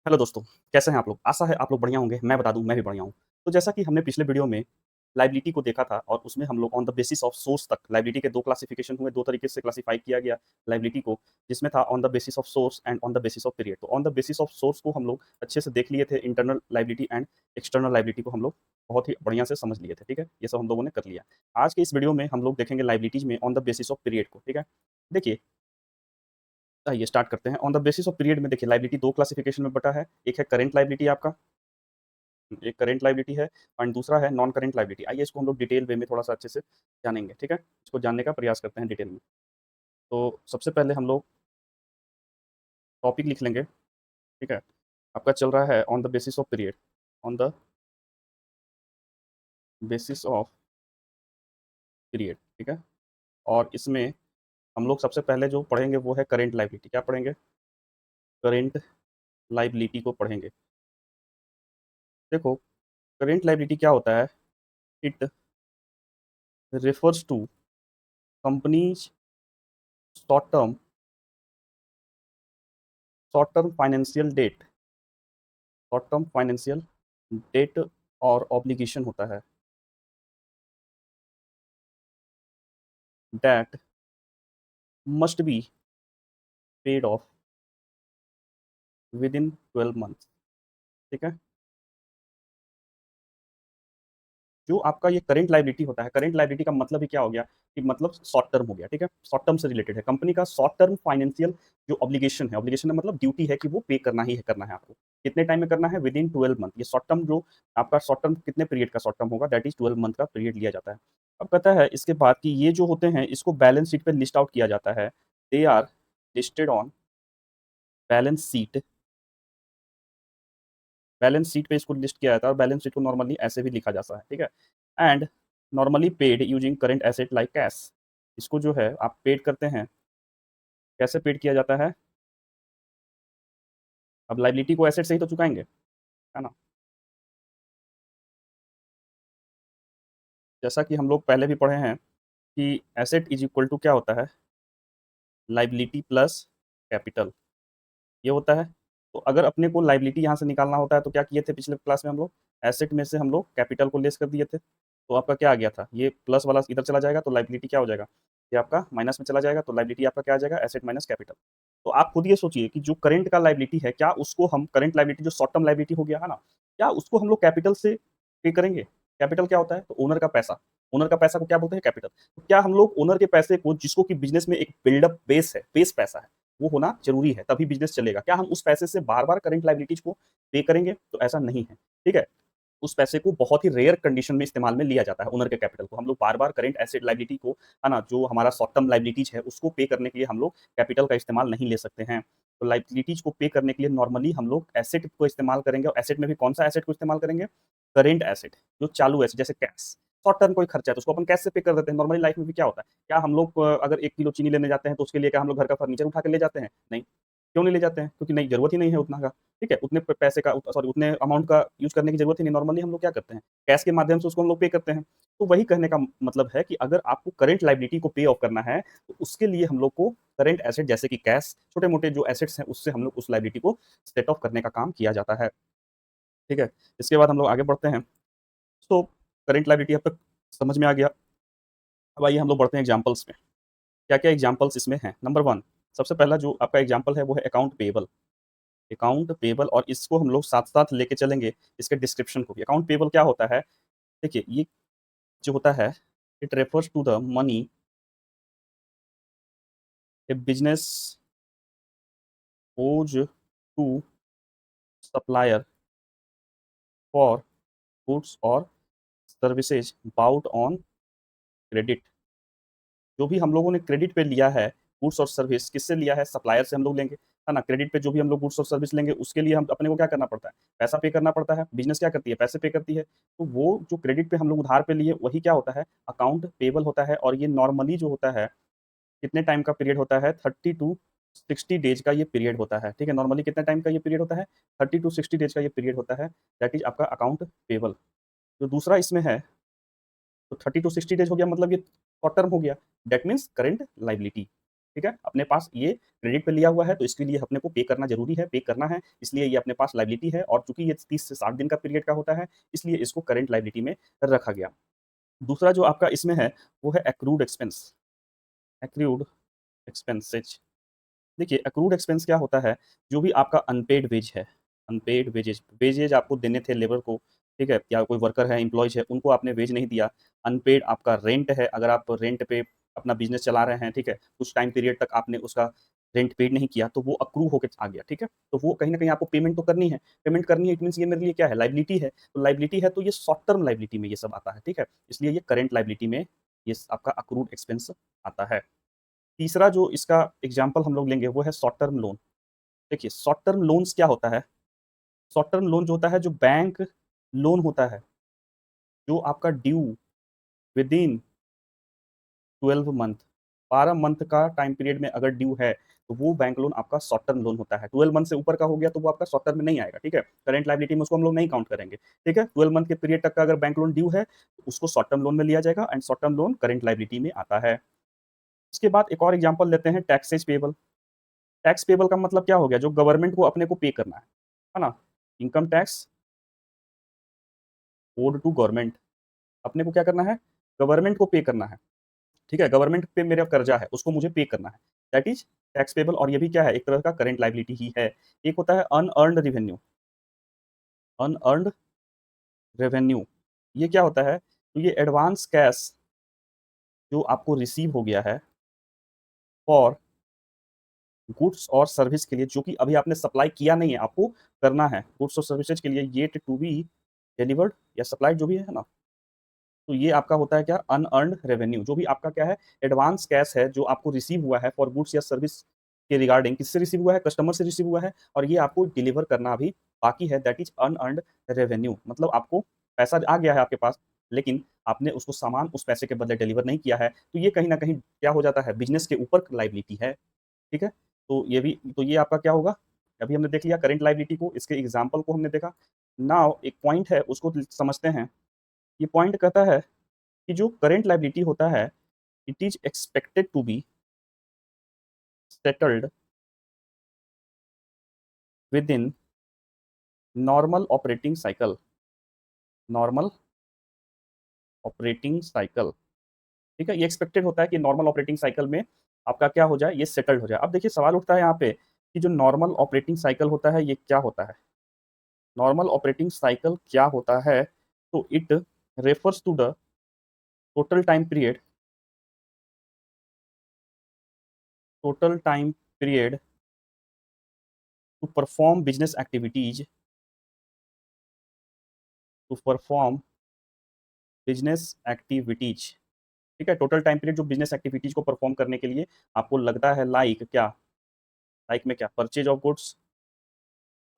Hello दोस्तों, कैसे हैं आप लोग? आशा है आप लोग बढ़िया होंगे, मैं बता दूँ मैं भी बढ़िया हूँ। तो जैसा कि हमने पिछले वीडियो में लायबिलिटी को देखा था और उसमें हम लोग on the basis of source तक लायबिलिटी के 2 क्लासिफिकेशन हुए, 2 तरीके से क्लासिफाई किया गया लायबिलिटी को, जिसमें था on the basis of source and on the basis of period. तो on the basis of source को हम लोग अच्छे से देख लिए थे, internal liability and external liability को हम लोग बहुत ही बढ़िया से समझ लिए थे, ठीक है? ये सब हम लोगों ने कर लिया। आज के इस वीडियो में हम लोग देखेंगे लायबिलिटीज़ में on the basis of period को, ठीक है? देखिए, आइए स्टार्ट करते हैं। On the basis of period में देखिए लायबिलिटी 2 क्लासिफिकेशन में बँटा है। एक है करंट लायबिलिटी आपका, एक करंट लायबिलिटी है एंड दूसरा है नॉन करंट लायबिलिटी। आइए इसको हम लोग डिटेल वे में थोड़ा-सा अच्छे से जानेंगे, ठीक है? इसको जानने का प्रयास करते हैं डिटेल में। तो सबसे पहले हम लोग टॉपिक लिख लेंगे, ठीक है? आपका चल रहा है on the basis of period, on the basis of period, ठीक है? और इसमें हम लोग सबसे पहले जो पढ़ेंगे वो है करंट लायबिलिटी। क्या पढ़ेंगे? करंट लायबिलिटी को पढ़ेंगे। देखो, करंट लायबिलिटी क्या होता है? It refers to company's short term short term financial debt short term financial debt और ऑब्लिगेशन होता है that must be paid of with in 12 months, ठीक है? जो आपका ये करंट लायबिलिटी होता है, करंट लायबिलिटी का मतलब ही क्या हो गया कि मतलब शॉर्ट टर्म हो गया, ठीक है? शॉर्ट टर्म से रिलेटेड है। कंपनी का शॉर्ट टर्म फाइनेंशियल जो ऑब्लिगेशन है, ऑब्लिगेशन का मतलब ड्यूटी है कि वो पे करना ही है, करना है आपको। कितने टाइम में करना है? With in 12 month. ये शॉर्ट टर्म जो आपका शॉर्ट टर्म कितने पीरियड का शॉर्ट टर्म होगा? दैट इज़ 12 मंथ का पीरियड लिया जाता है। अब कहता है इसके बाद कि ये जो होते हैं इसको बैलेंस शीट पे लिस्ट आउट किया जाता है। They are listed on balance sheet, balance sheet पे इसको लिस्ट किया जाता है और बैलेंस शीट को नॉर्मली ऐसे भी लिखा जाता है, ठीक है? And normally paid using current asset like cash. इसको जो है आप पेड करते हैं, कैसे पेड किया जाता है? अब लायबिलिटी को एसेट से ही तो चुकाएँगे, है ना? जैसा कि हम लोग पहले भी पढ़े हैं कि एसेट इज़ इक्वल टू क्या होता है? लायबिलिटी प्लस कैपिटल, ये होता है। तो अगर अपने को लायबिलिटी यहाँ से निकालना होता है तो क्या किए थे पिछले क्लास में हम लोग? एसेट में से हम लोग कैपिटल को लेस कर दिए थे। तो आपका क्या आ गया था? ये प्लस वाला इधर चला जाएगा तो लायबिलिटी क्या हो जाएगा? ये आपका माइनस में चला जाएगा तो लायबिलिटी आपका क्या आ जाएगा? Asset minus capital. तो आप खुद ये सोचिए कि जो करंट का लायबिलिटी है, क्या उसको हम करंट लायबिलिटी जो शॉर्ट टर्म लायबिलिटी हो गया है ना, क्या उसको हम लोग कैपिटल से पे करेंगे? कैपिटल क्या होता है? तो ओनर का पैसा। ओनर का पैसा को क्या बोलते हैं? कैपिटल। तो क्या हम लोग ओनर के पैसे को जिसको कि बिज़नेस में एक बिल्डअप बेस है, बेस पैसा है, वो होना ज़रूरी है, तभी बिज़नेस चलेगा। क्या हम उस पैसे से बार-बार करंट लायबिलिटीज़ को पे करेंगे? तो ऐसा नहीं है, ठीक है? उस पैसे को बहुत ही रेयर कंडीशन में इस्तेमाल में लिया जाता है, ओनर के कैपिटल को। हम लोग बार-बार करंट एसेट लायबिलिटी को, है ना, जो हमारा शॉर्ट टर्म लायबिलिटीज़ है, उसको पे करने के लिए हम लोग कैपिटल का इस्तेमाल नहीं ले सकते हैं। तो लायबिलिटीज़ को पे करने के लिए नॉर्मली हम लोग एसेट को इस्तेमाल करेंगे और एसेट में भी कौन-सा एसेट को इस्तेमाल करेंगे? करंट एसेट, जो चालू एसेट जैसे कैश। शॉर्ट टर्म कोई खर्चा है तो उसको अपन कैश से पे कर देते हैं। नॉर्मली लाइफ में भी क्या होता है? क्या हम लोग अगर 1 किलो चीनी लेने जाते हैं तो उसके लिए क्या हम लोग घर का फर्नीचर उठा के ले जाते हैं? नहीं। क्यों नहीं ले जाते हैं? क्योंकि नहीं, ज़रूरत ही नहीं है उतना का, ठीक है? उतने प पैसे का सॉरी उतने अमाउंट का यूज़ करने की ज़रूरत ही नहीं। नॉर्मली हम लोग क्या करते हैं? कैश के माध्यम से उसको हम लोग पे करते हैं। तो वही कहने का मतलब है कि अगर आपको करंट लायबिलिटी को पे ऑफ करना है, तो उसके लिए हम लोग को करंट एसेट जैसे कि कैश, छोटे-मोटे जो एसेट्स हैं, उससे हम लोग उस लायबिलिटी को सेट ऑफ करने का काम किया जाता है, ठीक है? इसके बाद हम लोग आगे बढ़ते हैं। सो करंट लायबिलिटी अब तक समझ में आ गया। अब आइए हम लोग बढ़ते हैं एग्ज़ाम्पल्स में। क्या-क्या एग्ज़ाम्पल्स इसमें हैं? नंबर 1, सबसे पहला जो आपका एग्ज़ाम्पल है वो है अकाउंट पेएबल। अकाउंट पेएबल और इसको हम लोग साथ-साथ लेके चलेंगे इसके डिस्क्रिप्शन को भी। अकाउंट पेएबल क्या होता है? देखिए, ये जो होता है, it refers to the money a business owes to supplier for goods और सर्विसेज़ बाउट ऑन क्रेडिट। जो भी हम लोगों ने क्रेडिट पे लिया है, गुड्स और सर्विस किससे लिया है? सप्लायर से हम लोग लेंगे, है ना? क्रेडिट पे जो भी हम लोग गुड्स और सर्विस लेंगे, उसके लिए हम अपने को क्या करना पड़ता है? पैसा पे करना पड़ता है। बिज़नेस क्या करती है? पैसे पे करती है। तो वो जो क्रेडिट पे हम लोग उधार पे लिए, वही क्या होता है? अकाउंट पेएबल होता है और ये नॉर्मली जो होता है, कितने टाइम का पीरियड होता है? 30 टू 60 डेज़ का ये पीरियड होता है, ठीक है? नॉर्मली कितने टाइम का ये पीरियड होता है? 30 टू 60 डेज़ का ये पीरियड होता है, दैट इज़ आपका अकाउंट पेएबल। जो दूसरा इसमें है, तो 30 टू 60 डेज़ हो गया मतलब ये शॉर्ट टर्म हो गया, दैट मीन्स करंट लायबिलिटी। ठीक है? अपने पास ये क्रेडिट पे लिया हुआ है, तो इसके लिए अपने को पे करना ज़रूरी है, पे करना है, इसलिए ये अपने पास लायबिलिटी है और चूँकि ये 30 से 60 दिन का पीरियड का होता है, इसलिए इसको करंट लायबिलिटी में रखा गया। दूसरा जो आपका इसमें है, वो है एक्रूड एक्सपेंस, एक्रूड एक्सपेंसेस। देखिए, एक्रूड एक्सपेंस क्या होता है, जो भी आपका अनपेड वेज है, अनपेड वेजेज़ वेजेज़ आपको देने थे लेबर को, ठीक है? या कोई वर्कर है, एम्प्लॉइज़ है, उनको आपने वेज नहीं दिया। अनपेड आपका रेंट है, अगर आप रेंट पे अपना बिज़नेस चला रहे हैं, ठीक है? कुछ टाइम पीरियड तक आपने उसका रेंट पेड नहीं किया, तो वो अक्रू होके आ गया, ठीक है? तो वो कहीं न कहीं आपको पेमेंट तो करनी है। पेमेंट करनी है, इट मीन्स ये मेरे लिए क्या है, लायबिलिटी है। तो लायबिलिटी है, तो ये शॉर्ट टर्म लायबिलिटी में ये सब आता है, ठीक है? इसलिए ये करंट लायबिलिटी में ये आपका अक्रूड एक्सपेंस आता है। तीसरा जो इसका एग्ज़ाम्पल हम लोग लेंगे वो है शॉर्ट टर्म लोन। देखिए शॉर्ट टर्म लोन्स क्या होता है? शॉर्ट टर्म लोन जो होता है जो बैंक लोन होता है, जो आपका ड्यू विदिन 12 मंथ 12 मंथ का टाइम पीरियड में अगर ड्यू है, तो वो बैंक लोन आपका शॉर्ट टर्म लोन होता है। 12 मंथ से ऊपर का हो गया तो वो आपका शॉर्ट टर्म में नहीं आएगा, ठीक है? करंट लायबिलिटी में उसको हम लोग नहीं काउंट करेंगे, ठीक है? 12 मंथ के पीरियड तक का अगर बैंक लोन ड्यू है, तो उसको शॉर्ट टर्म लोन में लिया जाएगा and short term loan current liability में आता है। इसके बाद एक और एग्ज़ाम्पल लेते हैं टैक्सेस पेएबल। टैक्स पेएबल का मतलब क्या हो गया? जो गवर्नमेंट को अपने को पे करना है ना? Income tax owed to government, अपने को क्या करना है? गवर्नमेंट को पे करना है, ठीक है? गवर्नमेंट पे मेरा कर्जा है, उसको मुझे पे करना है। दैट इज़ टैक्स पेएबल और ये भी क्या है? एक तरह का करंट लायबिलिटी ही है। एक होता है अनअर्न्ड रेवेन्यू, अनअर्न्ड रेवेन्यू, ये क्या होता है? तो ये एडवांस कैश जो आपको रिसीव हो गया है फॉर गुड्स और सर्विस के लिए जो कि अभी आपने सप्लाई किया नहीं है, आपको करना है। गुड्स और सर्विसेज़ के लिए येट टू बी डिलिवर्ड या सप्लाइड जो भी है ना, तो ये आपका होता है क्या? अनअर्न्ड रेवेन्यू, जो भी आपका क्या है? एडवांस कैश है जो आपको रिसीव हुआ है फॉर गुड्स या सर्विस के रिगार्डिंग, किससे रिसीव हुआ है? कस्टमर से रिसीव हुआ है और ये आपको डिलीवर करना अभी बाकी है, दैट इज़ अनअर्न्ड रेवेन्यू। मतलब आपको पैसा आ गया है आपके पास, लेकिन आपने उसको सामान उस पैसे के बदले डिलीवर नहीं किया है, तो ये कहीं न कहीं क्या हो जाता है? बिज़नेस के ऊपर लायबिलिटी है, ठीक है? तो ये आपका क्या होगा? अभी हमने देख लिया करंट लायबिलिटी को, इसके एग्ज़ाम्पल को हमने देखा। नाउ एक पॉइंट है उसको समझते हैं। ये पॉइंट कहता है कि जो करंट लायबिलिटी होता है, it is expected to be settled within normal operating cycle, normal operating cycle, ठीक है? ये एक्सपेक्टेड होता है कि नॉर्मल ऑपरेटिंग साइकिल में आपका क्या हो जाए? ये सेटल्ड हो जाए। अब देखिए सवाल उठता है यहाँ पे कि जो नॉर्मल ऑपरेटिंग साइकिल होता है, ये क्या होता है? नॉर्मल ऑपरेटिंग साइकिल क्या होता है? तो it refers to the total time period, total time period to perform business activities, to perform business activities, ठीक है? टोटल टाइम पीरियड जो बिज़नेस एक्टिविटीज़ को परफॉर्म करने के लिए आपको लगता है लाइक क्या? लाइक में क्या? परचेज़ ऑफ गुड्स,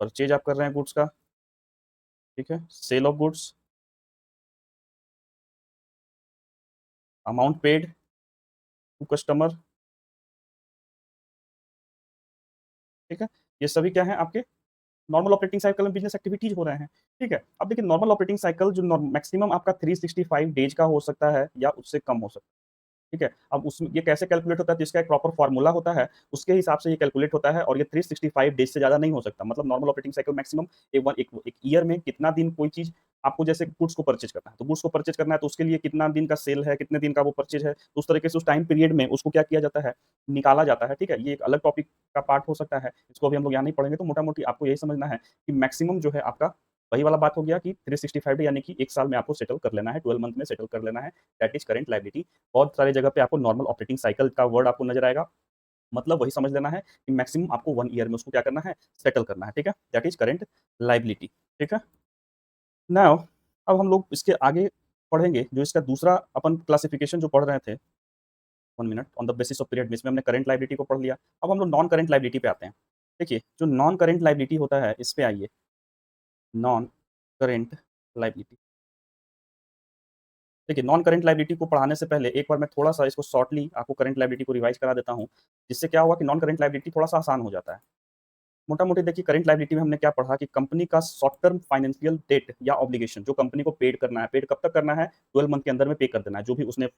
परचेज़ आप कर रहे हैं गुड्स का, ठीक है? Sale of goods, amount paid to customer, ठीक है? ये सभी क्या हैं आपके नॉर्मल ऑपरेटिंग साइकिल में बिज़नेस एक्टिविटीज़ हो रहे हैं, ठीक है? अब देखिए नॉर्मल ऑपरेटिंग साइकिल जो मैक्सिमम आपका 365 डेज़ का हो सकता है या उससे कम हो सकता है। ठीक है? अब उसमें ये कैसे कैलकुलेट होता है, तो इसका एक प्रॉपर फ़ॉर्मूला होता है, उसके हिसाब से ये कैलकुलेट होता है और ये 365 डेज़ से ज़्यादा नहीं हो सकता। मतलब नॉर्मल ऑपरेटिंग साइकिल मैक्सिमम एक ईयर में कितना दिन कोई चीज़ आपको जैसे गुड्स को परचेज़ करना है, तो गुड्स को परचेज़ करना है तो उसके लिए कितना दिन का सेल है, कितने दिन का वो परचेज़ है, तो उस तरीके से उस टाइम पीरियड में उसको क्या किया जाता है, निकाला जाता है, ठीक है? ये एक अलग टॉपिक का पार्ट हो सकता है, इसको अभी हम लोग यहाँ नहीं पढ़ेंगे, तो मोटा-मोटी आपको यही समझना है कि मैक्सिमम जो है आपका वही वाला बात हो गया कि 365 डे यानी कि 1 साल में आपको सेटल कर लेना है, 12 मंथ में सेटल कर लेना है, दैट इज़ करंट लायबिलिटी। बहुत सारी जगह पे आपको नॉर्मल ऑपरेटिंग साइकिल का वर्ड आपको नज़र आएगा, मतलब वही समझ लेना है कि मैक्सिमम आपको 1 ईयर में उसको क्या करना है, सेटल करना है, ठीक है? दैट इज़ करंट लायबिलिटी, ठीक है? नाउ अब हम लोग इसके आगे पढ़ेंगे, जो इसका दूसरा अपन क्लासिफिकेशन जो पढ़ रहे थे, 1 minute on the basis of period, इसमें हमने करंट लायबिलिटी को पढ़ लिया। अब हम लोग नॉन करंट लायबिलिटी पे आते हैं। देखिए, जो नॉन करंट लायबिलिटी होता है, इस पे आइए, नॉन करंट लायबिलिटी। देखिए, नॉन करंट लायबिलिटी को पढ़ाने से पहले एक बार मैं थोड़ा-सा इसको शॉर्टली आपको करंट लायबिलिटी को रिवाइज़ करा देता हूँ, जिससे क्या होगा कि नॉन करंट लायबिलिटी थोड़ा-सा आसान हो जाता है। मोटा-मोटी देखिए करंट लायबिलिटी में हमने क्या पढ़ा कि कंपनी का शॉर्ट टर्म फाइनेंशियल डेट या ऑब्लिगेशन जो कंपनी को पेड करना है, पेड कब तक करना है? 12 मंथ के अंदर में पे कर देना है। जो भी उसने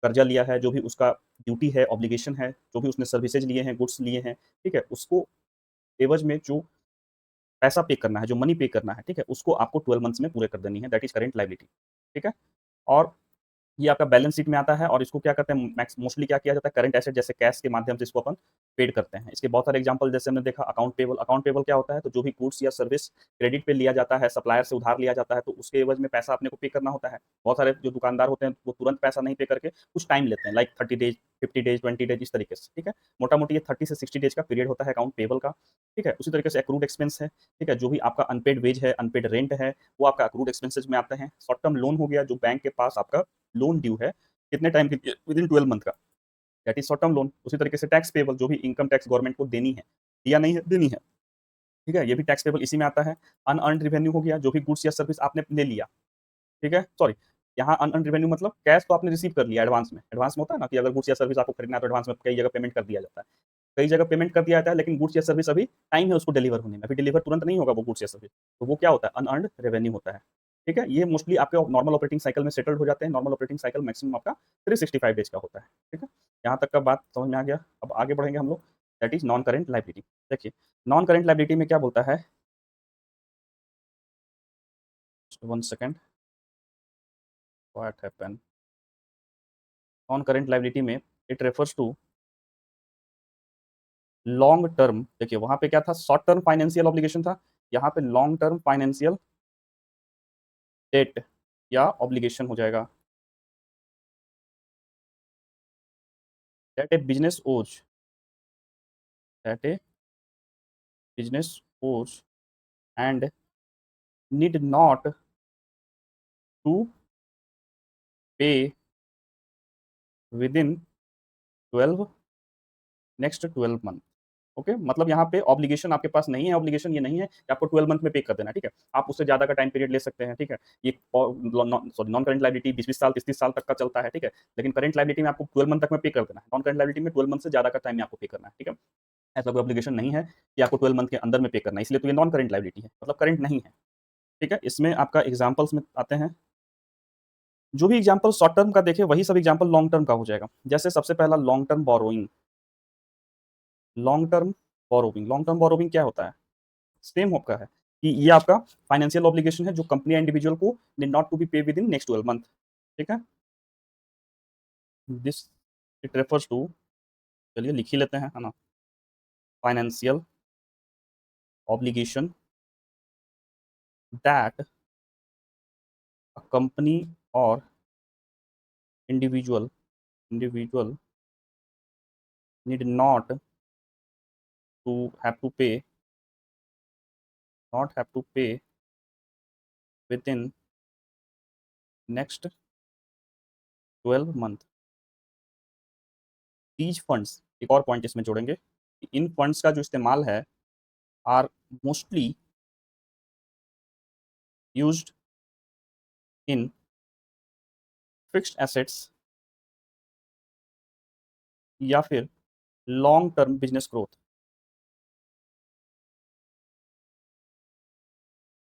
कर्जा लिया है, जो भी उसका ड्यूटी है, ऑब्लिगेशन है, जो भी उसने सर्विसेज लिए हैं, गुड्स लिए हैं, ठीक है? उसको एवज में जो पैसा पे करना है, जो मनी पे करना है, ठीक है? उसको आपको 12 मंथ्स में पूरे कर देनी है, दैट इज़ करंट लायबिलिटी, ठीक है? और ये आपका बैलेंस शीट में आता है और इसको क्या करते हैं मैक्स मोस्टली क्या किया जाता है करंट एसेट जैसे कैश के माध्यम से इसको अपन पेड करते हैं। इसके बहुत सारे एग्जांपल जैसे हमने देखा अकाउंट पेबल क्या होता है? तो जो भी गुड्स या सर्विस क्रेडिट पे लिया जाता है, सप्लायर से उधार लिया जाता है, तो उसके एवज में पैसा अपने को पे करना होता है। बहुत सारे जो दुकानदार होते हैं, वो तुरंत पैसा नहीं पे करके कुछ टाइम लेते हैं, लाइक 30 डेज़, 50 डेज़, 20 डेज़ इस तरीके से, ठीक है? मोटा-मोटी ये 30 से 60 डेज़ का पीरियड होता है अकाउंट पेबल का, ठीक है? उसी तरीके से एक्रूड एक्सपेंस है, ठीक है? जो भी आपका अनपेड वेज है, अनपेड रेंट है, वो आपका एक्रूड एक्सपेंसेस में आते हैं। शॉर्ट टर्म लोन हो गया, जो बैंक के पास आपका लोन ड्यू है, कितने टाइम के लिए? विदिन 12 मंथ का, that is short term loan. उसी तरीके से टैक्स पेबल जो भी इनकम टैक्स गवर्नमेंट को देनी है, दिया नहीं है, देनी है, ठीक है? ये भी टैक्स पेबल इसी में आता है। अनअर्न्ड रेवेन्यू हो गया, जो भी गुड्स या सर्विस आपने ले लिया, ठीक है? सॉरी, यहाँ अनअर्न्ड रेवेन्यू मतलब कैश तो आपने रिसीव कर लिया एडवांस में। एडवांस में होता है ना कि अगर गुड्स या सर्विस आपको खरीदना है तो एडवांस में कई जगह पेमेंट कर दिया जाता है। कई जगह पेमेंट कर दिया जाता है लेकिन गुड्स या सर्विस अभी टाइम है उसको डिलीवर होने में, अभी डिलीवर तुरंत नहीं होगा वो गुड्स या सर्विस, तो वो क्या होता है? अनअर्न्ड रेवेन्यू होता है, ठीक है? ये मोस्टली आपके नॉर्मल ऑपरेटिंग साइकिल में सेटल्ड हो जाते हैं। नॉर्मल ऑपरेटिंग साइकिल मैक्सिमम आपका 365 डेज़ का होता है, ठीक है? यहाँ तक का बात समझ में आ गया। अब आगे बढ़ेंगे हम लोग, that is non current liability. देखिए, नॉन करेंट लायबिलिटी में क्या बोलता है? 1 second, what happened? Non current liability में it refers to long term. देखिए, वहाँ पे क्या था? शॉर्ट टर्म फाइनेंशियल ऑब्लिगेशन था, यहाँ पे लॉन्ग टर्म फाइनेंशियल डेट या ऑब्लिगेशन हो जाएगा। दैट ए बिज़नेस ओज दैट ए बिज़नेस ओज एंड नीड नॉट टू पे विदिन 12 नेक्स्ट 12 मंथ। ओके, मतलब यहाँ पे ऑब्लिगेशन आपके पास नहीं है, ऑब्लिगेशन ये नहीं है कि आपको 12 मंथ में पे कर देना है, ठीक है? आप उससे ज़्यादा का टाइम पीरियड ले सकते हैं, ठीक है? ये नॉन करंट लायबिलिटी 20-20 साल, 30-30 साल तक का चलता है, ठीक है? लेकिन करंट लायबिलिटी में आपको 12 मंथ तक में पे कर देना है। नॉन करंट लायबिलिटी में 12 मंथ से ज़्यादा का टाइम में आपको पे करना है, ठीक है? ऐसा कोई ऑब्लिगेशन नहीं है कि आपको 12 मंथ के अंदर में पे करना है, इसलिए तो ये नॉन करंट लायबिलिटी है, मतलब करंट नहीं है, ठीक है? इसमें आपका एग्जांपल्स में आते हैं, जो भी एग्जांपल शॉर्ट टर्म का देखें, वही सब एग्जांपल लॉन्ग टर्म का हो जाएगा। जैसे सबसे पहला long term borrowing. Long term borrowing क्या होता है? सेम होता है कि ये आपका फाइनेंशियल ऑब्लिगेशन है जो कंपनी या इंडिविजुअल को नीड नॉट टू बी पे विद इन नेक्स्ट 12 मंथ, ठीक है? दिस इट रेफर्स टू, चलिए लिख ही लेते हैं, है ना? Financial obligation that a company और individual need to have to pay not have to pay within next 12 month. These funds, एक और पॉइंट इसमें जोड़ेंगे कि इन फंड्स का जो इस्तेमाल है are mostly used in fixed assets या फिर लॉन्ग टर्म बिजनेस ग्रोथ,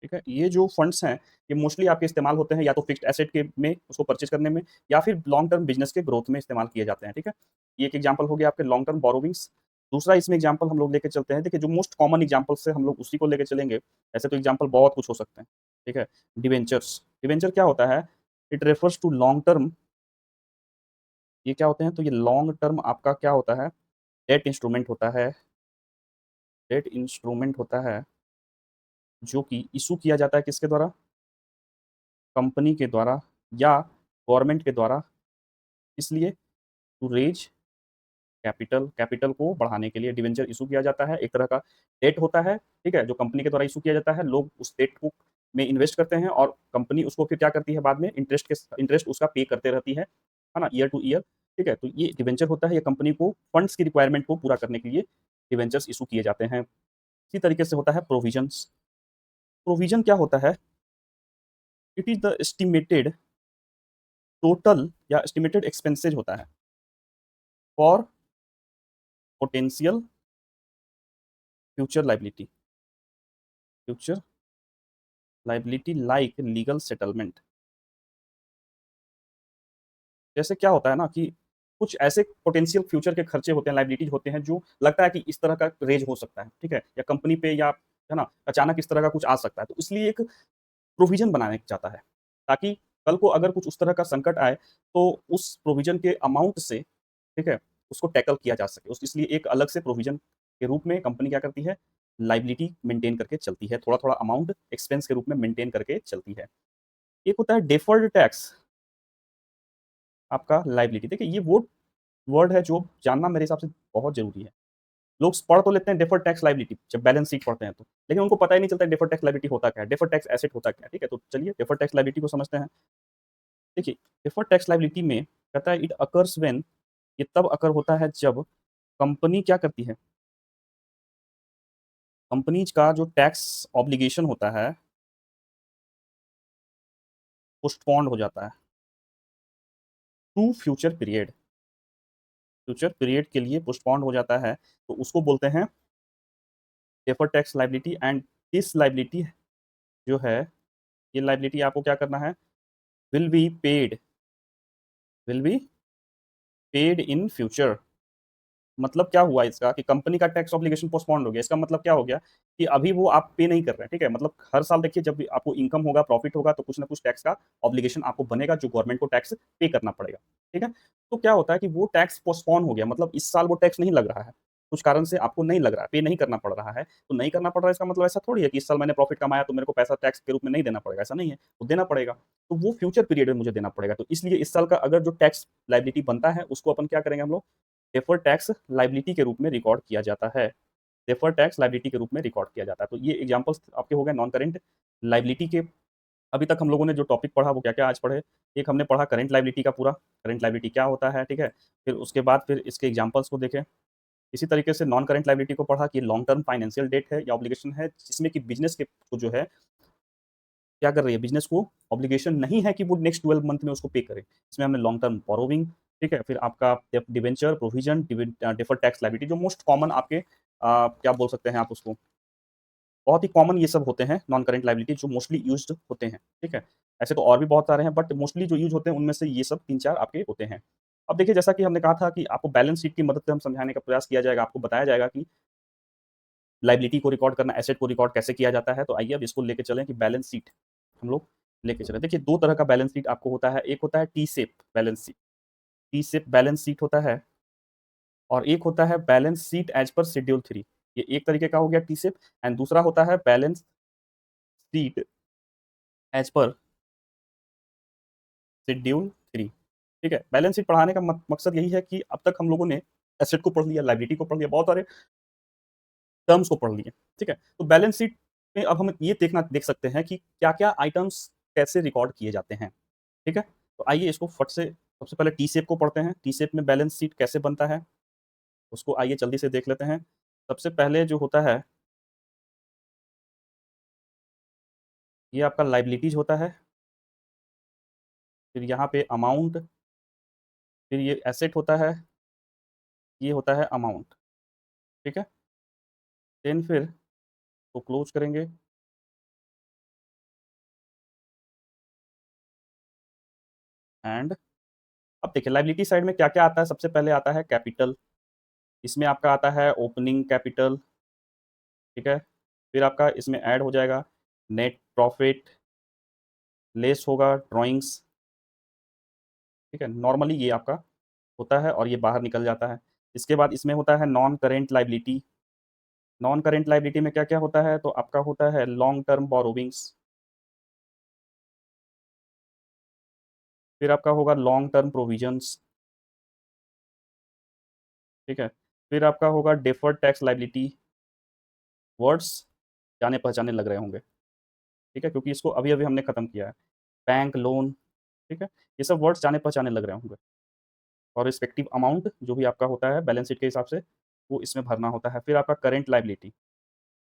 ठीक है? ये जो फंड्स हैं, ये मोस्टली आपके इस्तेमाल होते हैं या तो फिक्स्ड एसेट के में उसको परचेज़ करने में या फिर लॉन्ग टर्म बिज़नेस के ग्रोथ में इस्तेमाल किए जाते हैं, ठीक है? ये एक एग्जांपल हो गया आपके लॉन्ग टर्म बोरोविंग्स। दूसरा इसमें एग्जांपल हम लोग लेके चलते हैं, देखिए जो मोस्ट कॉमन एग्जांपल से हम लोग उसी को लेके चलेंगे, ऐसे तो एग्जांपल बहुत कुछ हो सकते हैं, ठीक है? डिबेंचर्स, डिबेंचर क्या होता है? It refers to long term, ये क्या होते हैं? तो ये लॉन्ग टर्म आपका क्या होता है? डेट इंस्ट्रूमेंट होता है, जो कि इश्यू किया जाता है किसके द्वारा? कंपनी के द्वारा या गवर्नमेंट के द्वारा, इसलिए टू रेज कैपिटल, कैपिटल को बढ़ाने के लिए डिवेंचर इशू किया जाता है। एक तरह का डेट होता है, ठीक है? जो कंपनी के द्वारा इशू किया जाता है, लोग उस डेट को में इन्वेस्ट करते हैं और कंपनी उसको फिर क्या करती है बाद में इंटरेस्ट उसका पे करते रहती है ना? ईयर टू ईयर, ठीक है? तो ये डिवेंचर होता है, ये कंपनी को फंड्स की रिक्वायरमेंट को पूरा करने के लिए डिवेंचर्स इशू किए जाते हैं। इसी तरीके से होता है प्रोविजंस। प्रोविजन क्या होता है? It is the estimated total या एस्टिमेटेड एक्सपेंसेस होता है, for potential future liability, future liability like legal settlement. जैसे क्या होता है ना कि कुछ ऐसे पोटेंशियल फ्यूचर के खर्चे होते हैं, लाइबिलिटीज होते हैं जो लगता है कि इस तरह का रेज हो सकता है, ठीक है, या कंपनी पे या है ना अचानक इस तरह का कुछ आ सकता है, तो इसलिए एक प्रोविजन बनाने चाहता है ताकि कल को अगर कुछ उस तरह का संकट आए तो उस प्रोविजन के अमाउंट से, ठीक है, उसको टैकल किया जा सके। इसलिए एक अलग से प्रोविजन के रूप में कंपनी क्या करती है, लाइबिलिटी मेंटेन करके चलती है, थोड़ा थोड़ा अमाउंट एक्सपेंस के रूप में मेंटेन करके चलती है। एक होता है डेफर्ड टैक्स, आपका लाइबिलिटी। देखिए ये वो वर्ड है जो जानना मेरे हिसाब से बहुत जरूरी है। लोग पढ़ तो लेते हैं डेफर्ड टैक्स लाइबिलिटी जब बैलेंस शीट पढ़ते हैं तो, लेकिन उनको पता ही नहीं चलता डेफर्ड टैक्स लाइबिलिटी होता क्या है, डेफर्ड टैक्स एसेट होता क्या है। ठीक है, तो चलिए डेफर्ड टैक्स लाइबिलिटी को समझते हैं। देखिए डेफर्ड टैक्स लाइबिलिटी में कहता है इट अकर्स व्हेन, ये तब अकर होता है जब कंपनी क्या करती है, कंपनीज का जो टैक्स ऑब्लिगेशन होता है पोस्टपोन्ड हो जाता है to future period, future period के लिए पोस्टपोन्ड हो जाता है, तो उसको बोलते हैं deferred tax liability. And this liability जो है, ये लाइबिलिटी आपको क्या करना है, will be paid, will be paid in future. मतलब क्या हुआ इसका कि कंपनी का टैक्स ऑब्लिगेशन पोस्टपोन्ड हो गया, इसका मतलब क्या हो गया कि अभी वो आप पे नहीं कर रहे हैं, ठीक है, मतलब हर साल देखिए जब भी आपको इनकम होगा, प्रॉफिट होगा, तो कुछ ना कुछ टैक्स का ऑब्लिगेशन आपको बनेगा जो गवर्नमेंट को टैक्स पे करना पड़ेगा, ठीक है। तो क्या होता है कि वो टैक्स पोस्टपोन हो गया, मतलब इस साल वो टैक्स नहीं लग रहा है, कुछ कारण से आपको नहीं लग रहा है, पे नहीं करना पड़ रहा है, तो नहीं करना पड़ रहा है इसका मतलब ऐसा थोड़ी है कि इस साल मैंने प्रॉफिट कमाया तो मेरे को पैसा टैक्स के रूप में नहीं देना पड़ेगा, ऐसा नहीं है, तो देना पड़ेगा। तो वो फ्यूचर पीरियड में मुझे देना पड़ेगा, तो इसलिए इस साल का अगर जो टैक्स लाइबिलिटी बनता है उसको अपन क्या करेंगे हम लोग, डेफर्ड टैक्स लाइबिलिटी के रूप में रिकॉर्ड किया जाता है, डेफर्ड टैक्स लाइबिलिटी के रूप में रिकॉर्ड किया जाता है। तो ये एग्जांपल्स आपके हो गए नॉन करेंट लाइबिलिटी के। अभी तक हम लोगों ने जो टॉपिक पढ़ा वो क्या क्या आज पढ़े, एक हमने पढ़ा करंट लाइबिलिटी का पूरा, करंट लाइबिलिटी क्या होता है, ठीक है, फिर उसके बाद फिर इसके एग्जांपल्स को देखें। इसी तरीके से नॉन करंट लाइबिलिटी को पढ़ा कि लॉन्ग टर्म फाइनेंशियल डेट है या ऑब्लिगेशन है जिसमें कि बिजनेस के को जो है क्या कर रही है, बिजनेस को ऑब्लिगेशन नहीं है कि वो नेक्स्ट 12 मंथ में उसको पे करे। इसमें हमने लॉन्ग टर्म बोरोविंग, ठीक है, फिर आपका debenture provision, deferred tax liability जो मोस्ट कॉमन आपके क्या बोल सकते हैं आप उसको, बहुत ही कॉमन ये सब होते हैं नॉन करेंट लाइबिलिटी जो मोस्टली यूज्ड होते हैं, ठीक है। ऐसे तो और भी बहुत सारे हैं बट मोस्टली जो यूज होते हैं उनमें से ये सब 3-4 आपके होते हैं। अब देखिए जैसा कि हमने कहा था कि आपको बैलेंस शीट की मदद से हम समझाने का प्रयास किया जाएगा, आपको बताया जाएगा कि लाइबिलिटी को रिकॉर्ड करना, एसेट को रिकॉर्ड कैसे किया जाता है। तो आइए अब इसको लेके चलें कि बैलेंस शीट हम लोग लेके चलें। देखिए 2 तरह का बैलेंस शीट आपको होता है, एक होता है T shape balance sheet, T shape balance sheet होता है, और एक होता है balance sheet as per schedule 3। ये एक तरीके का हो गया टी शेप, एंड दूसरा होता है balance sheet as per schedule 3, ठीक है। बैलेंस शीट पढ़ाने का मकसद यही है कि अब तक हम लोगों ने एसेट को पढ़ लिया, लायबिलिटी को पढ़ लिया, बहुत सारे टर्म्स को पढ़ लिए, ठीक है। तो बैलेंस शीट में अब हम ये देख सकते हैं कि क्या-क्या आइटम्स कैसे रिकॉर्ड किए जाते हैं, ठीक है। तो आइए इसको फट से सबसे पहले टी शेप को पढ़ते हैं, टी शेप में बैलेंस शीट कैसे बनता है, उसको आइए जल्दी से देख लेते हैं। सबसे पहले जो होता है, ये आपका लायबिलिटीज़ होता है, फिर यहाँ पे अमाउंट, फिर ये एसेट होता है, ये होता है अमाउंट, ठीक है। देन फिर को क्लोज़ करेंगे, एंड अब देखिए लायबिलिटी साइड में क्या-क्या आता है, सबसे पहले आता है कैपिटल, इसमें आपका आता है ओपनिंग कैपिटल, ठीक है। फिर आपका इसमें ऐड हो जाएगा नेट प्रॉफिट, लेस होगा ड्राइंग्स, ठीक है। नॉर्मली ये आपका होता है और ये बाहर निकल जाता है। इसके बाद इसमें होता है non current liability, non current liability में क्या-क्या होता है, तो आपका होता है लॉन्ग टर्म बोरोविंग्स, फिर आपका होगा लॉन्ग टर्म प्रोविजंस, ठीक है। फिर आपका होगा डेफर्ड टैक्स लायबिलिटी, वर्ड्स जाने-पहचाने लग रहे होंगे, ठीक है, क्योंकि इसको अभी-अभी हमने खत्म किया है। बैंक लोन, ठीक है, ये सब वर्ड्स जाने-पहचाने लग रहे होंगे, और रिस्पेक्टिव अमाउंट जो भी आपका होता है बैलेंस शीट के हिसाब से वो इसमें भरना होता है। फिर आपका करंट लायबिलिटी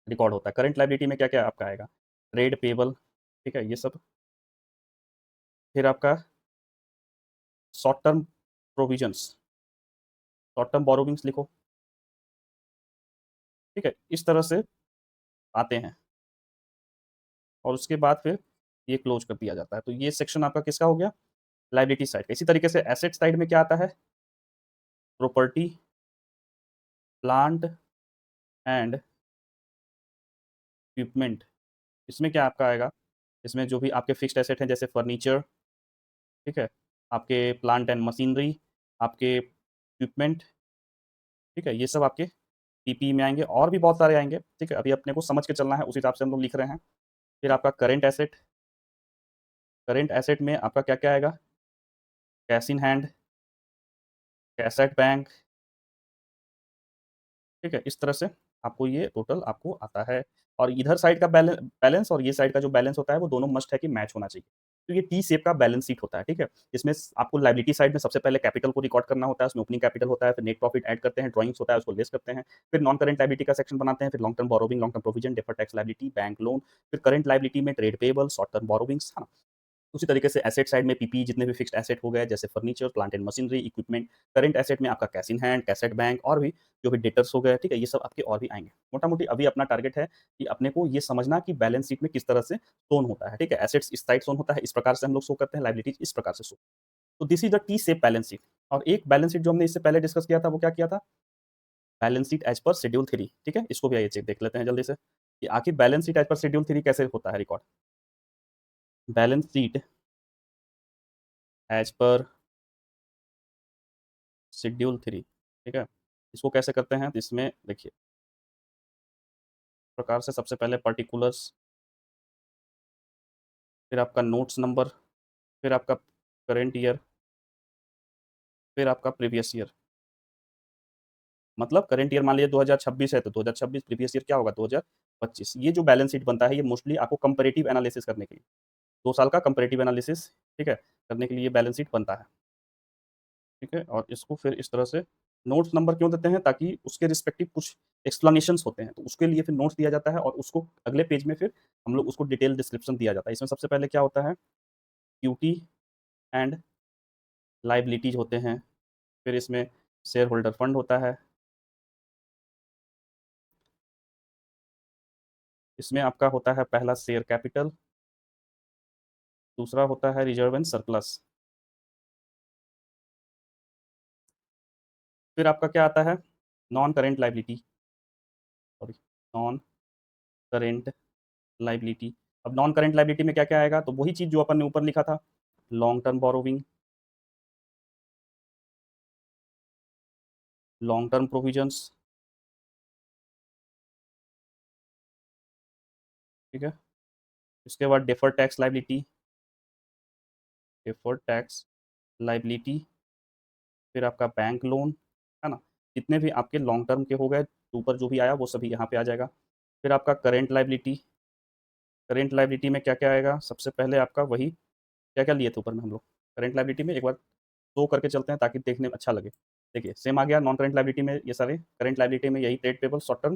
रिकॉर्ड होता है, करंट लायबिलिटी में क्या-क्या आपका आएगा, ट्रेड पेबल, ठीक है, ये सब। फिर आपका short term provisions, short term borrowings लिखो, ठीक है? इस तरह से आते हैं और उसके बाद फिर ये क्लोज़ कर दिया जाता है। तो ये सेक्शन आपका किसका हो गया? लायबिलिटी साइड का। इसी तरीके से एसेट साइड में क्या आता है? Property, plant and equipment. इसमें क्या आपका आएगा? इसमें जो भी आपके फिक्स्ड एसेट हैं जैसे फर्नीचर, ठीक है? आपके प्लांट एंड मशीनरी, आपके इक्विपमेंट, ठीक है? ये सब आपके पीपीई में आएँगे और भी बहुत सारे आएँगे, ठीक है? अभी अपने को समझ के चलना है, उस हिसाब से हम लोग लिख रहे हैं। फिर आपका करंट एसेट में आपका क्या-क्या आएगा? Cash in hand, cash at bank, ठीक है? इस तरह से आपको ये टोटल आपको आता है और इधर साइड का बैलेंस और ये साइड का जो बैलेंस होता है, वो दोनों मस्ट है कि मैच होना चाहिए। तो ये टी शेप का बैलेंस शीट होता है, ठीक है? इसमें स आपको लायबिलिटी साइड में सबसे पहले कैपिटल को रिकॉर्ड करना होता है, उसमें ओपनिंग कैपिटल होता है, फिर नेट प्रॉफिट ऐड करते हैं, ड्राइंग्स होता है, उसको लेस करते हैं, फिर नॉन करंट लायबिलिटी का सेक्शन बनाते हैं, फिर long term borrowing, long term provision, deferred tax liability, bank loan, फिर करंट लायबिलिटी में trade payable, short term borrowings, है ना? उसी तरीके से एसेट साइड में पीपीई जितने भी फिक्स्ड एसेट हो गए जैसे furniture, plant and machinery, equipment, current asset में आपका cash in hand, cash at bank और भी जो भी डेटर्स हो गए, ठीक है? ये सब आपके और भी आएँगे। मोटा-मोटी अभी अपना टारगेट है कि अपने को ये समझना कि बैलेंस शीट में किस तरह से शोन होता है, ठीक है? एसेट्स इस साइड शोन होता है, इस प्रकार से हम लोग शो करते हैं, लायबिलिटीज़ इस प्रकार से शो। तो this is the T shape balance sheet और एक बैलेंस शीट जो हमने इससे पहले डिस्कस किया था, वो क्या किया था? Balance sheet as per schedule 3, ठीक है? इसको भी आइए चेक देख लेते हैं जल्दी से, कि आखिर balance sheet as per schedule 3 कैसे होता है record? Balance sheet as per schedule 3, ठीक है? इसको कैसे करते हैं? तो इसमें देखिए, प्रकार से सबसे पहले पार्टिकुलर्स, फिर आपका नोट्स नंबर, फिर आपका करंट ईयर, फिर आपका प्रीवियस ईयर। मतलब करंट ईयर मान लीजिए 2026 है, तो 2026 प्रीवियस ईयर क्या होगा 2025। ये जो बैलेंस शीट बनता है, ये मोस्टली आपको कंपैरेटिव एनालिसिस करने के लिए, 2 साल का कंपैरेटिव एनालिसिस, ठीक है, करने के लिए ये बैलेंस शीट बनता है, ठीक है? और इसको फिर इस तरह से नोट्स नंबर क्यों देते हैं? ताकि उसके रिस्पेक्टिव कुछ एक्सप्लेनेशंस होते हैं, तो उसके लिए फिर नोट्स दिया जाता है और उसको अगले पेज में फिर हम लोग उसको डिटेल डिस्क्रिप्शन दिया जाता है। इसमें सबसे पहले क्या होता है? ड्यूटी एंड लायबिलिटीज़ होते हैं, फिर इसमें शेयर होल्डर फंड होता है, इसमें आपका होता है पहला शेयर कैपिटल, दूसरा होता है रिजर्व एंड सरप्लस, फिर आपका क्या आता है? Non current liability, sorry, non current liability. अब नॉन करेंट लायबिलिटी में क्या-क्या आएगा? तो वही चीज़ जो अपन ने ऊपर लिखा था, long term borrowing, long term provisions, ठीक है? इसके बाद deferred tax liability, deferred tax liability, फिर आपका बैंक लोन, है ना? जितने भी आपके लॉन्ग टर्म के हो गए, ऊपर जो भी आया वो सभी यहाँ पे आ जाएगा। फिर आपका करंट लायबिलिटी में क्या-क्या आएगा? सबसे पहले आपका वही क्या-क्या लिए थे ऊपर में हम लोग? करंट लायबिलिटी में एक बार शो करके चलते हैं ताकि देखने में अच्छा लगे। देखिए सेम आ गया नॉन करंट लायबिलिटी में ये सारे, करंट लायबिलिटी में यही trade payable, short term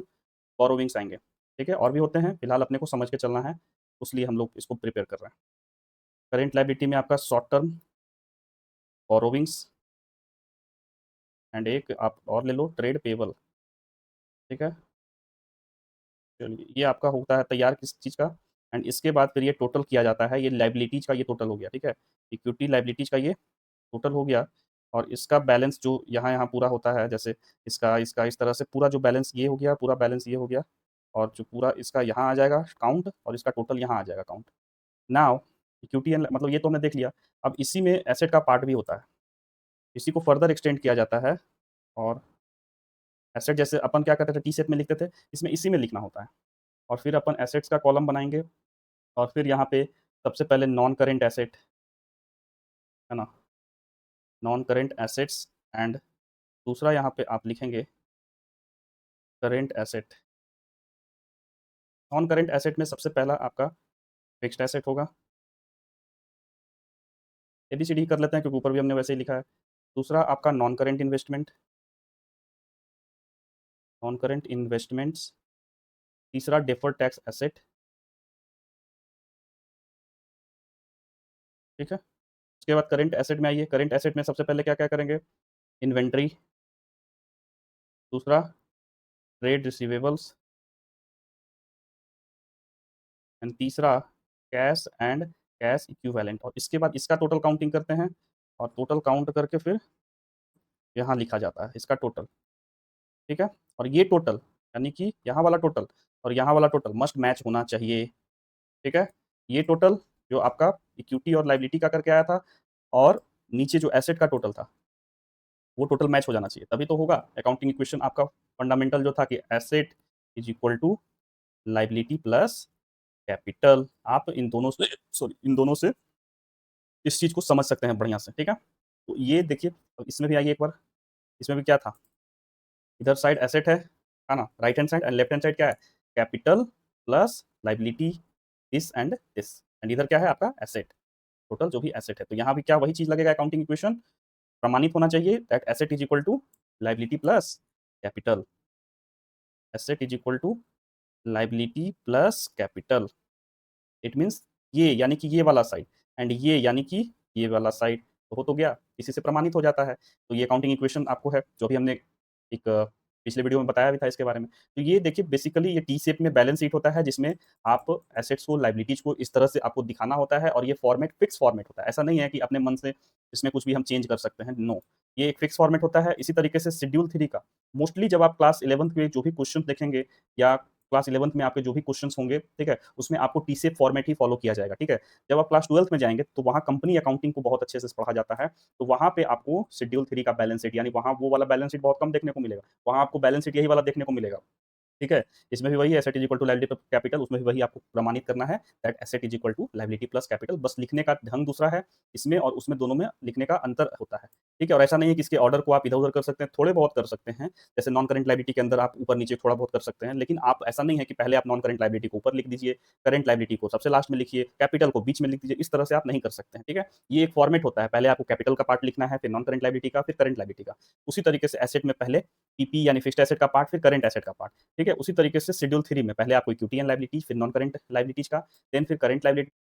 borrowings आएँगे, ठीक है? और भी होते हैं, फिलहाल अपने को समझ के चलना है, उसलिए हम लोग इसको प्रिपेयर कर रहे हैं। करंट लायबिलिटी में आपका शॉर्ट टर्म बोरोविंग्स एंड एक आप और ले लो ट्रेड पेबल, ठीक है? चलिए, ये आपका होता है तैयार किस चीज़ का एंड इसके बाद फिर ये टोटल किया जाता है, ये लायबिलिटीज़ का ये टोटल हो गया, ठीक है? इक्विटी लायबिलिटीज़ का ये टोटल हो गया और इसका बैलेंस जो यहाँ-यहाँ पूरा होता है, जैसे इसका इस तरह से पूरा जो बैलेंस ये हो गया, पूरा बैलेंस ये हो गया और जो पूरा इसका यहाँ आ जाएगा काउंट और इसका टोटल यहाँ आ जाएगा काउंट। नाउ इक्विटी एंड मतलब ये तो हमने देख लिया, अब इसी में एसेट का पार्ट भी होता है, इसी को फर्दर एक्सटेंड किया जाता है और एसेट जैसे अपन क्या करते थे टी शेप में लिखते थे, इसमें इसी में लिखना होता है और फिर अपन एसेट्स का कॉलम बनाएँगे और फिर यहाँ पे सबसे पहले नॉन करेंट एसेट, है ना? नॉन करेंट एसेट्स एंड दूसरा यहाँ पे आप लिखेंगे current asset. Non current asset में सबसे पहला आपका फिक्स्ड एसेट होगा, एबीसीडी कर लेते हैं क्योंकि ऊपर भी हमने वैसे ही लिखा है। दूसरा आपका non current investment, non current investments, तीसरा डेफर्ड टैक्स एसेट, ठीक है? उसके बाद करंट एसेट में आइए, करंट एसेट में सबसे पहले क्या-क्या करेंगे? इन्वेंटरी, दूसरा ट्रेड रिसीवेबल्स एंड तीसरा कैश एंड कैश इक्विवेलेंट, और इसके बाद इसका टोटल काउंटिंग करते हैं और टोटल काउंट करके फिर यहाँ लिखा जाता है इसका टोटल। ठीक है, और ये टोटल यानी कि यहाँ वाला टोटल और यहाँ वाला टोटल मस्ट मैच होना चाहिए। ठीक है, ये टोटल जो आपका इक्विटी और लाइबिलिटी का करके आया था और नीचे जो एसेट का टोटल था वो टोटल मैच हो जाना चाहिए, तभी तो होगा। अकाउंटिंग इक्वेशन आपका फंडामेंटल जो था कि asset is equal to liability plus capital, आप इन दोनों से इन दोनों से इस चीज़ को समझ सकते हैं बढ़िया से। ठीक है, तो ये देखिए, अब इसमें भी आइए एक बार, इसमें भी क्या था, इधर साइड एसेट है ना, right hand side, and left hand side क्या है, capital plus liability this and this, and इधर क्या है आपका एसेट, टोटल जो भी एसेट है। तो यहाँ भी क्या वही चीज़ लगेगा, अकाउंटिंग इक्वेशन प्रमाणित होना चाहिए that asset is equal to liability plus capital, asset is equal to liability plus capital. It means ये यानी कि ये वाला साइड एंड ये यानी कि ये वाला साइड, तो हो तो गया, इसी से प्रमाणित हो जाता है। तो ये अकाउंटिंग इक्वेशन आपको है जो भी हमने एक पिछले वीडियो में बताया भी था इसके बारे में। तो ये देखिए बेसिकली ये टी शेप में बैलेंस शीट होता है जिसमें आप एसेट्स को लाइबिलिटीज को इस तरह से आपको दिखाना होता है, और ये फॉर्मेट फिक्स फॉर्मेट होता है, ऐसा नहीं है कि अपने मन से इसमें कुछ भी हम चेंज कर सकते हैं, नो, ये एक फिक्स फॉर्मेट होता है। इसी तरीके से शेड्यूल थ्री का मोस्टली जब आप क्लास 11th में जो भी क्वेश्चन देखेंगे या क्लास 11th में आपके जो भी क्वेश्चंस होंगे, ठीक है, उसमें आपको टी शेप फॉर्मेट ही फॉलो किया जाएगा। ठीक है, जब आप क्लास 12th में जाएंगे तो वहाँ कंपनी अकाउंटिंग को बहुत अच्छे से पढ़ा जाता है, तो वहाँ पे आपको शेड्यूल थ्री का बैलेंस शीट, यानी वहाँ वो वाला बैलेंस शीट बहुत कम देखने को मिलेगा, वहाँ आपको बैलेंस शीट यही वाला देखने को मिलेगा। ठीक है, इसमें भी वही asset is equal to liability plus capital, उसमें भी वही आपको प्रमाणित करना है that asset is equal to liability plus capital, बस लिखने का ढंग दूसरा है इसमें और उसमें, दोनों में लिखने का अंतर होता है। ठीक है, और ऐसा नहीं है कि इसके ऑर्डर को आप इधर उधर कर सकते हैं, थोड़े बहुत कर सकते हैं, जैसे नॉन करेंट लाइबिलिटी के अंदर आप ऊपर नीचे थोड़ा बहुत कर सकते हैं, लेकिन आप ऐसा नहीं है कि पहले आप नॉन करेंट लाइबिलिटी को ऊपर लिख दीजिए, करेंट लाइबिलिटी को सबसे लास्ट में लिखिए, कैपिटल को बीच में लिख दीजिए, इस तरह से आप नहीं कर सकते हैं। ठीक है, ये एक फॉर्मेट होता है, पहले आपको कैपिटल का पार्ट लिखना है, फिर नॉन करेंट लाइबिलिटी का, फिर करेंट लाइबिलिटी का। उसी तरीके से एसेट में पहले पीपी यानी फिक्स्ड एसेट का पार्ट, फिर करेंट एसेट का पार्ट। ठीक है, उसी तरीके से शेड्यूल थ्री में पहले आपको इक्विटी एंड लाइबिलिटीज, फिर नॉन करेंट लाइबिलिटीज का, देन फिर करेंट लाइबिलिटी